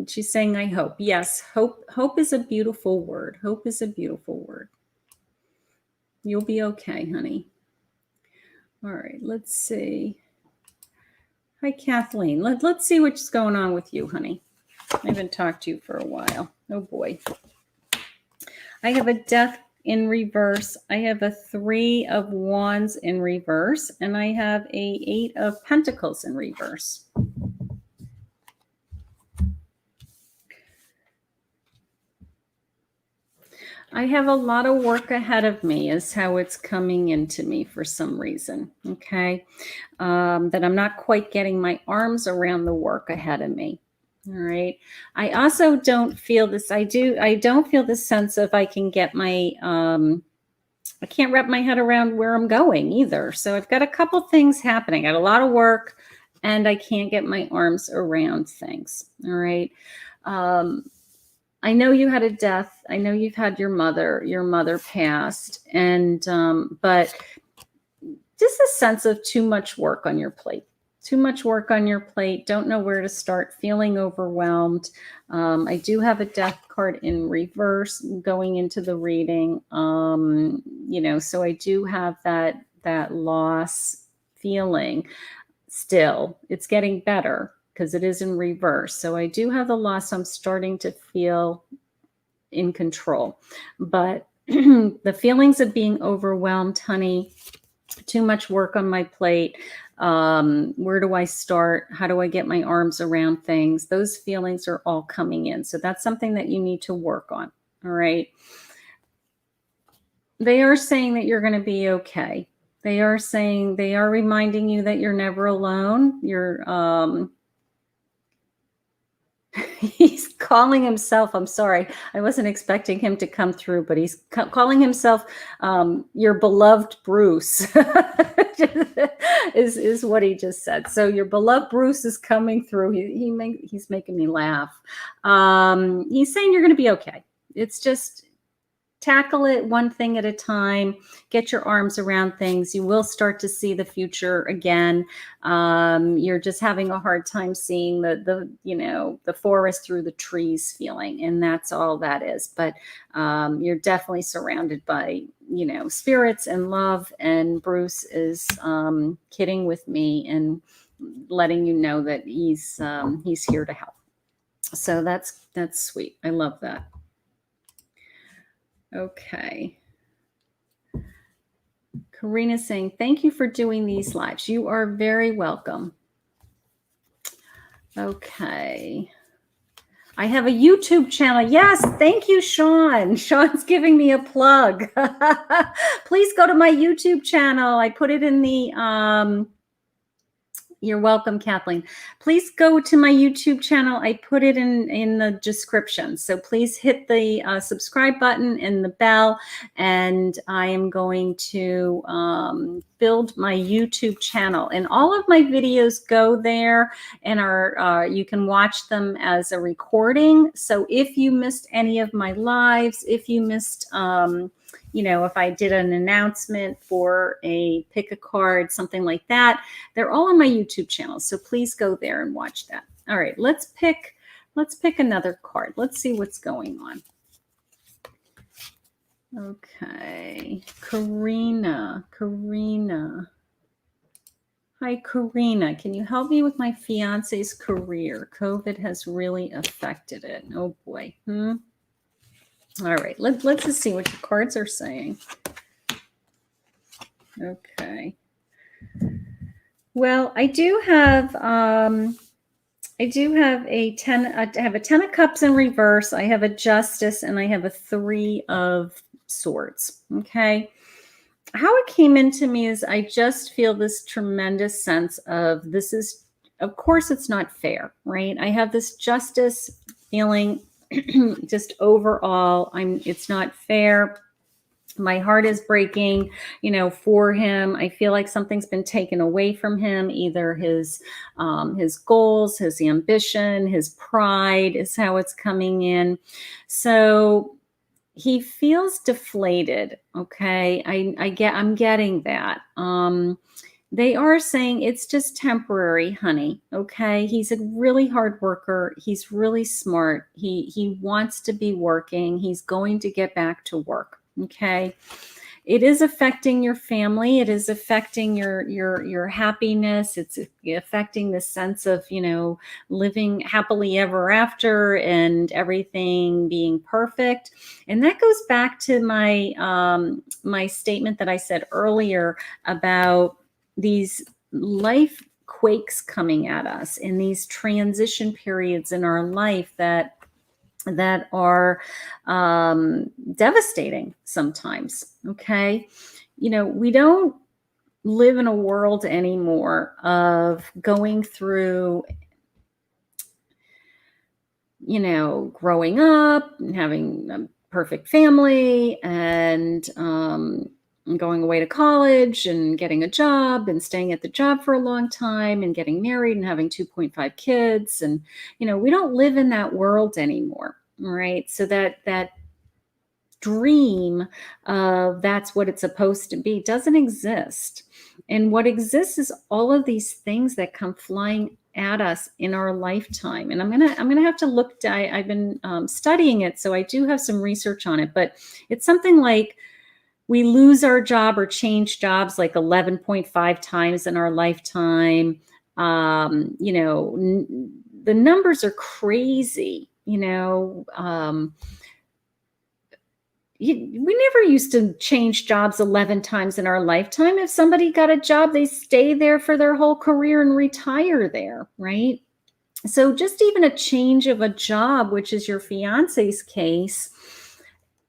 She's saying, I hope. Yes, hope is a beautiful word. Hope is a beautiful word. You'll be okay, honey. All right, let's see. Hi, Kathleen. Let's see what's going on with you, honey. I haven't talked to you for a while. Oh, boy. I have a death in reverse. I have a 3 of Wands in reverse, and I have a 8 of Pentacles in reverse. I have a lot of work ahead of me is how it's coming into me for some reason. Okay. That I'm not quite getting my arms around the work ahead of me. All right. I also don't feel this. I don't feel the sense of I can get my, I can't wrap my head around where I'm going either. So I've got a couple things happening. I got a lot of work, and I can't get my arms around things. All right. I know you had a death. I know you've had your mother passed, and but just a sense of too much work on your plate. Too much work on your plate. Don't know where to start. Feeling overwhelmed. I do have a death card in reverse going into the reading. So I do have that loss feeling. Still, it's getting better because it is in reverse. So I do have the loss. I'm starting to feel in control, but the feelings of being overwhelmed, honey, too much work on my plate. Where do I start? How do I get my arms around things? Those feelings are all coming in. So that's something that you need to work on. All right. They are saying that you're going to be okay. They are reminding you that you're never alone. He's calling himself, I'm sorry, I wasn't expecting him to come through, but he's calling himself your beloved Bruce, is what he just said. So your beloved Bruce is coming through. He's making me laugh. He's saying you're going to be okay. It's just tackle it one thing at a time, get your arms around things. You will start to see the future again. You're just having a hard time seeing the forest through the trees feeling, and that's all that is. But you're definitely surrounded by, spirits and love, and Bruce is kidding with me and letting you know that he's here to help. So that's sweet. I love that. Okay. Karina's saying, thank you for doing these lives. You are very welcome. Okay. I have a YouTube channel. Yes, thank you, Sean. Sean's giving me a plug. Please go to my YouTube channel. I put it in the you're welcome, Kathleen. Please go to my YouTube channel. I put it in the description. So please hit the subscribe button and the bell. And I am going to build my YouTube channel. And all of my videos go there and you can watch them as a recording. So if you missed any of my lives, if you missed if I did an announcement for a pick a card, something like that, they're all on my YouTube channel. So please go there and watch that. All right, let's pick another card. Let's see what's going on. Okay, Karina. Hi, Karina. Can you help me with my fiance's career? COVID has really affected it. Oh boy. All right, let's just see what your cards are saying. Okay. Well, I do have a 10. I have a 10 of Cups in reverse. I have a Justice, and I have a 3 of Swords. Okay. How it came into me is I just feel this tremendous sense of this is, of course, it's not fair, right? I have this justice feeling. Just overall, it's not fair. My heart is breaking, for him. I feel like something's been taken away from him, either his goals, his ambition, his pride is how it's coming in. So he feels deflated. Okay. I'm getting that. They are saying it's just temporary, honey. Okay. He's a really hard worker. He's really smart. He wants to be working. He's going to get back to work. Okay. It is affecting your family. It is affecting your happiness. It's affecting the sense of, living happily ever after and everything being perfect. And that goes back to my, my statement that I said earlier about these life quakes coming at us in these transition periods in our life that are devastating sometimes. Okay. We don't live in a world anymore of going through, growing up and having a perfect family and going away to college and getting a job and staying at the job for a long time and getting married and having 2.5 kids. And, we don't live in that world anymore. Right. So that dream of that's what it's supposed to be doesn't exist. And what exists is all of these things that come flying at us in our lifetime. And I'm gonna have to look. I've been studying it, so I do have some research on it. But it's something like we lose our job or change jobs like 11.5 times in our lifetime. The numbers are crazy. We never used to change jobs 11 times in our lifetime. If somebody got a job, they stay there for their whole career and retire there, right? So just even a change of a job, which is your fiance's case,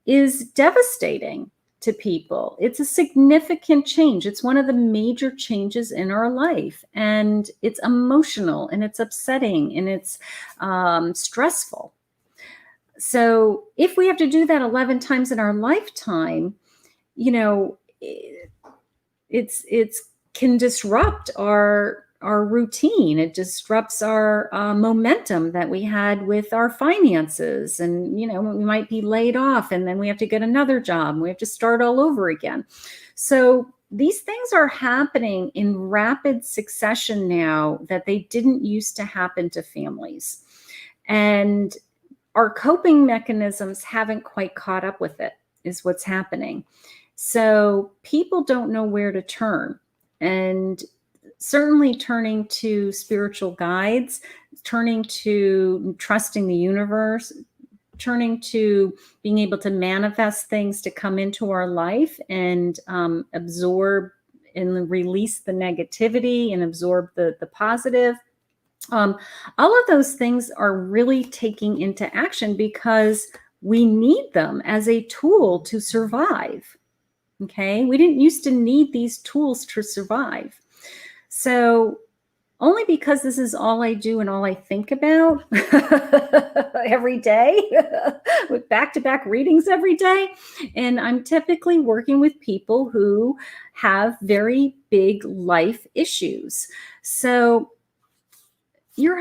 is devastating to people. It's a significant change. It's one of the major changes in our life, and it's emotional, and it's upsetting, and it's stressful. So if we have to do that 11 times in our lifetime, you know, it's can disrupt our routine. It disrupts our momentum that we had with our finances. And, you know, we might be laid off, and then we have to get another job. We have to start all over again. So these things are happening in rapid succession now that they didn't used to happen to families. And our coping mechanisms haven't quite caught up with it, is what's happening. So people don't know where to turn. And certainly turning to spiritual guides, turning to trusting the universe, turning to being able to manifest things to come into our life and absorb and release the negativity and absorb the positive. All of those things are really taking into action because we need them as a tool to survive. Okay, we didn't used to need these tools to survive. So only because this is all I do and all I think about every day with back-to-back readings every day. And I'm typically working with people who have very big life issues. So your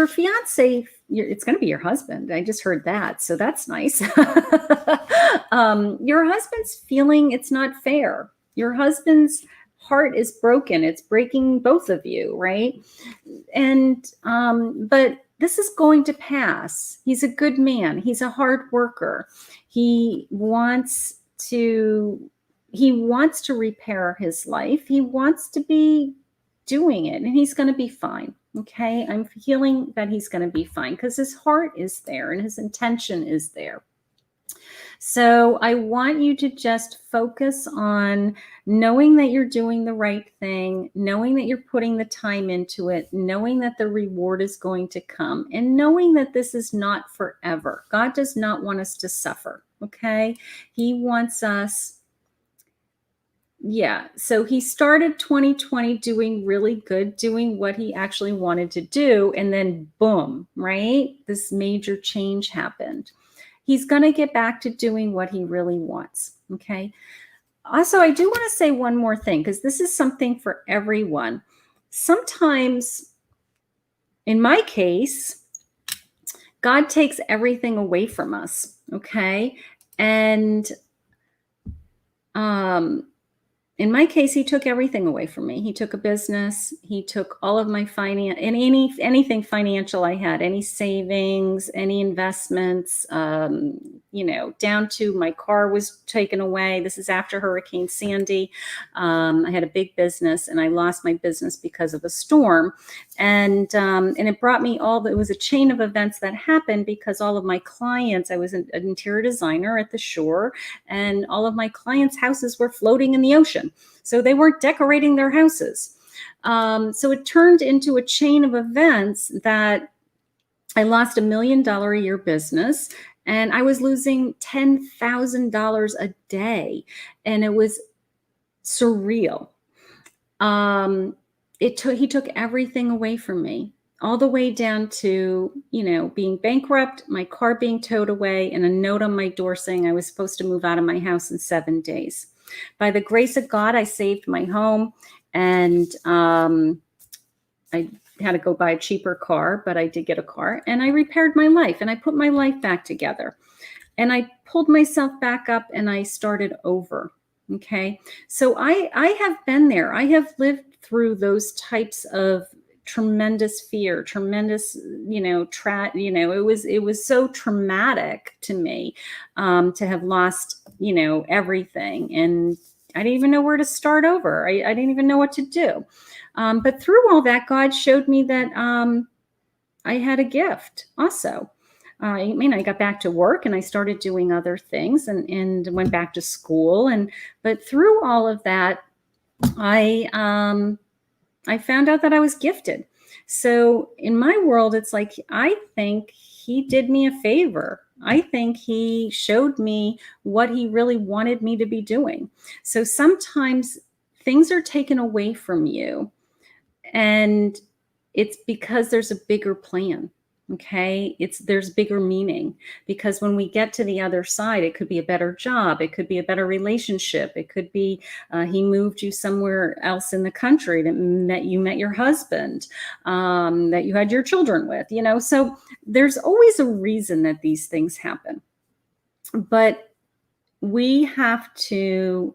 fiance, it's going to be your husband. I just heard that. So that's nice. Your husband's feeling it's not fair. Your husband's heart is broken. It's breaking both of you, right? And, but this is going to pass. He's a good man. He's a hard worker. He wants to repair his life. He wants to be doing it, and he's going to be fine. Okay. I'm feeling that he's going to be fine because his heart is there and his intention is there. So I want you to just focus on knowing that you're doing the right thing, knowing that you're putting the time into it, knowing that the reward is going to come, and knowing that this is not forever. God does not want us to suffer. Okay. He wants us. Yeah. So he started 2020 doing really good, doing what he actually wanted to do. And then boom, right? This major change happened. He's going to get back to doing what he really wants. Okay. Also, I do want to say one more thing, because this is something for everyone. Sometimes, in my case, God takes everything away from us. Okay. And, in my case, he took everything away from me. He took a business. He took all of my finance and anything financial I had, any savings, any investments, down to my car was taken away. This is after Hurricane Sandy. I had a big business and I lost my business because of a storm. And it brought me it was a chain of events that happened because all of my clients, I was an interior designer at the shore, and all of my clients' houses were floating in the ocean. So they weren't decorating their houses. So it turned into a chain of events that I lost $1 million a year business, and I was losing $10,000 a day. And it was surreal. He took everything away from me, all the way down to, being bankrupt, my car being towed away, and a note on my door saying I was supposed to move out of my house in 7 days. By the grace of God, I saved my home, and I had to go buy a cheaper car, but I did get a car, and I repaired my life, and I put my life back together, and I pulled myself back up, and I started over. Okay. So I have been there. I have lived through those types of tremendous fear, tremendous, it was so traumatic to me, to have lost, everything. And I didn't even know where to start over. I didn't even know what to do. But through all that, God showed me that, I had a gift also. I got back to work and I started doing other things and went back to school. But through all of that, I found out that I was gifted. So in my world, it's like, I think he did me a favor. I think he showed me what he really wanted me to be doing. So sometimes things are taken away from you, and it's because there's a bigger plan. Okay. There's bigger meaning, because when we get to the other side, it could be a better job. It could be a better relationship. It could be, he moved you somewhere else in the country that you met your husband, that you had your children with, so there's always a reason that these things happen. But we have to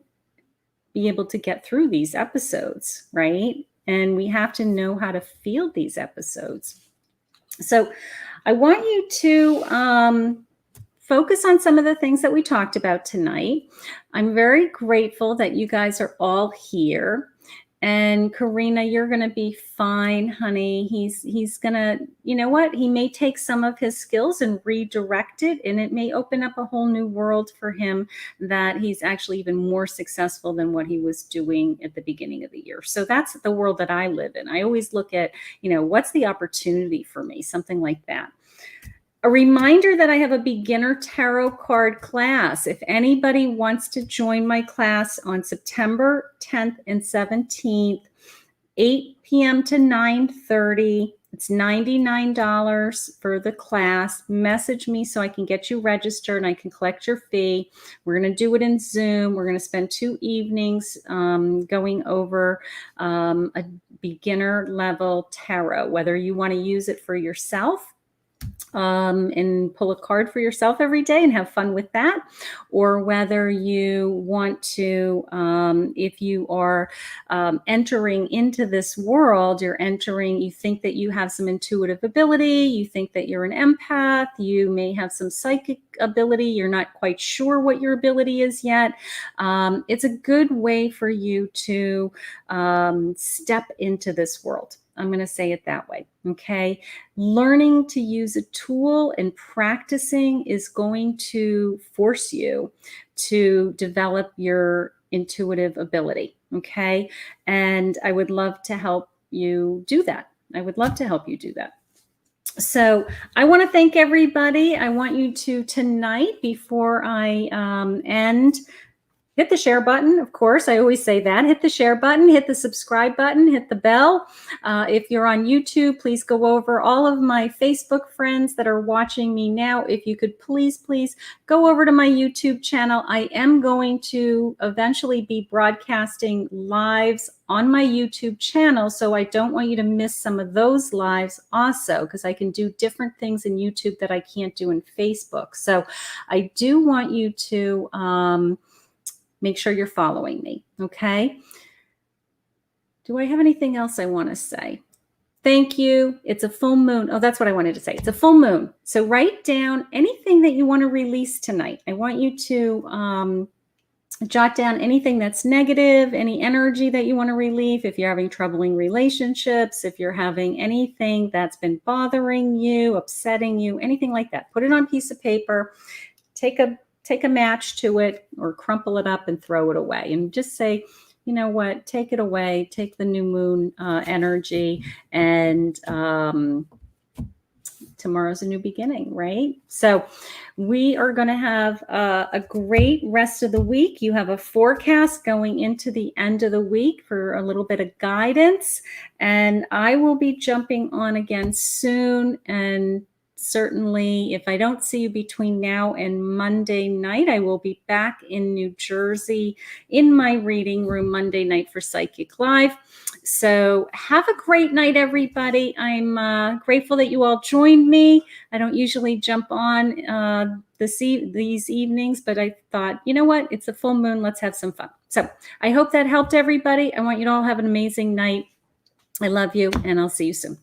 be able to get through these episodes, right? And we have to know how to feel these episodes. So I want you to focus on some of the things that we talked about tonight. I'm very grateful that you guys are all here. And Karina, you're going to be fine, honey. He's going to, you know what? He may take some of his skills and redirect it, and it may open up a whole new world for him, that he's actually even more successful than what he was doing at the beginning of the year. So that's the world that I live in. I always look at, what's the opportunity for me? Something like that. A reminder that I have a beginner tarot card class. If anybody wants to join my class on September 10th and 17th, 8 p.m. to 9:30, it's $99 for the class. Message me so I can get you registered and I can collect your fee. We're going to do it in Zoom. We're going to spend 2 evenings going over a beginner level tarot, whether you want to use it for yourself and pull a card for yourself every day and have fun with that, or whether you want to, if you are entering into this world, you think that you have some intuitive ability, you think that you're an empath, you may have some psychic ability, you're not quite sure what your ability is yet. It's a good way for you to step into this world. I'm going to say it that way. Okay. Learning to use a tool and practicing is going to force you to develop your intuitive ability. Okay. And I would love to help you do that. So I want to thank everybody. I want you to tonight, before I end, hit the share button. Of course, I always say that. Hit the share button, hit the subscribe button, hit the bell. If you're on YouTube, please go over. All of my Facebook friends that are watching me now, if you could please go over to my YouTube channel. I am going to eventually be broadcasting lives on my YouTube channel, so I don't want you to miss some of those lives also, because I can do different things in YouTube that I can't do in Facebook. So I do want you to make sure you're following me, okay? Do I have anything else I want to say? Thank you. It's a full moon. Oh, that's what I wanted to say. It's a full moon. So write down anything that you want to release tonight. I want you to jot down anything that's negative, any energy that you want to relieve. If you're having troubling relationships, if you're having anything that's been bothering you, upsetting you, anything like that, put it on a piece of paper, take a match to it, or crumple it up and throw it away, and just say, you know what, take it away, take the new moon energy, and tomorrow's a new beginning, right? So we are going to have a great rest of the week. You have a forecast going into the end of the week for a little bit of guidance, and I will be jumping on again soon. And certainly, if I don't see you between now and Monday night, I will be back in New Jersey in my reading room Monday night for Psychic Live. So have a great night, everybody. I'm grateful that you all joined me. I don't usually jump on these evenings, but I thought, you know what? It's a full moon. Let's have some fun. So I hope that helped everybody. I want you to all have an amazing night. I love you, and I'll see you soon.